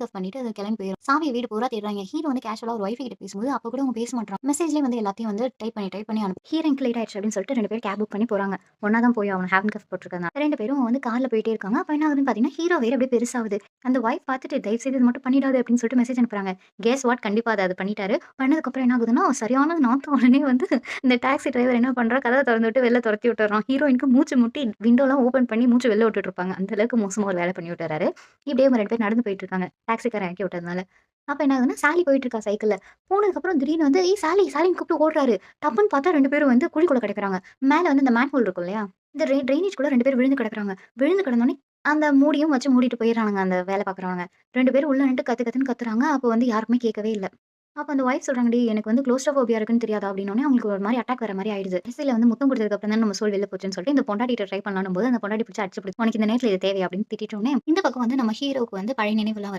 Hand பண்ணிட்டு அது கிளம்பி போயிரும். சாவிய வீடு பூரா தேடுறாங்க. ஹீரோ வந்து கேஷுவலா ஒரு ஒய்ஃப் கிட்ட பேசும்போது, அப்ப கூட அவங்க பேச மாட்றான். மெசேஜ்லயே வந்து எல்லாத்தையும் வந்து டைப் பண்ணி அனுப்பு. ஹீரோயின்க்கு லேட் ஆயிடுச்சு அப்படின்னு சொல்லிட்டு 2 பேரும் கேப் புக் பண்ணி போறாங்க. ஒண்ணா தான் போய் அவன் ஹேண்ட் போட்டுருக்காங்க. 2 பேரும் வந்து கார்ல போயிட்டே இருக்காங்க. அப்ப என்ன ஆகுதுன்னு பார்த்தீங்கன்னா, ஹீரோ வேற அப்படியே பெருசாவுது. அந்த ஒய்ஃப் பார்த்துட்டு தயவு செய்து இது மட்டும் பண்ணிடாத அப்படின்னு சொல்லிட்டு மெசேஜ் அனுப்புறாங்க. Guess what? கண்டிப்பா அது பண்ணிட்டாரு. பண்ணதுக்கப்புறம் என்ன ஆகுதுன்னா, சரியான நாத்தம். உடனே வந்து இந்த டாக்ஸி டிரைவர் என்ன பண்றா, கதவ தொறந்து விட்டு வெளில தொரத்தி விட்டுர்றான். ஹீரோயினுக்கு மூச்சு முட்டி விண்டோலாம் ஓப்பன் பண்ணி மூச்சு வெளில விட்டுட்டு இருப்பாங்க. அந்த அளவுக்கு மோசமா ஒரு வேலை பண்ணி விட்டுர்றாரு. இப்படியே இவங்க 2 பேரும் நடந்து போயிட்டு இருக்காங்க. டாக்ஸிக்காரன் இறக்கி விட்டதுனால. அப்ப என்ன ஆகுதுன்னா, சாலி போயிட்டு இருக்கா சைக்கிள்ல. போனதுக்கப்புறம் திடீர்னு வந்து, "ஏய் சாலி, சாலின்னு" கூப்பிட்டு ஓடுறாரு. டப்புன்னு பார்த்தா 2 பேரும் வந்து குழிக்குள்ள கிடக்குறாங்க. மேல வந்து இந்த மேன் ஹோல் இருக்கும் இல்லையா? இந்த ட்ரெயினேஜ்குள்ள 2 பேரும் விழுந்து கிடக்குறாங்க. விழுந்து கிடந்தோனே, அந்த மூடியும் வச்சு மூடிட்டு போயிர்றானுங்க அந்த வேலை பார்க்குறவங்க. 2 பேரும் உள்ள நின்னுட்டு கத்து கத்துன்னு கத்துறாங்க. அப்ப வந்து யாருக்குமே கேட்கவே இல்ல. அப்ப அந்த ஒய்ஃப் சொல்றாங்க, "டேய் எனக்கு வந்து குளோஸ்ட்ரோஃபோபியா இருக்குன்னு தெரியாதா?" அப்படின்னோனே அவங்களுக்கு ஒரு மாரி அட்டாக் வர மாரி ஆயிடுது. கடைசில வந்து முத்தம் குடுத்ததுக்கு அப்புறம் தான் நம்ம சோல் வெளில போச்சுன்னு சொல்லிட்டு இந்த பொண்டாட்டிட்ட ட்ரை பண்ணலான்னும்போது, அந்த பொண்டாட்டி புடிச்சு அடிச்சு புடிச்சு, "உனக்கு இந்த நேரத்துல இது தேவையா?" அப்படின்னு திட்டிட்டோனே, இந்த பக்கம் வந்து நம்ம ஹீரோவுக்கு வந்து பழைய நினைவெல்லாம் வருது.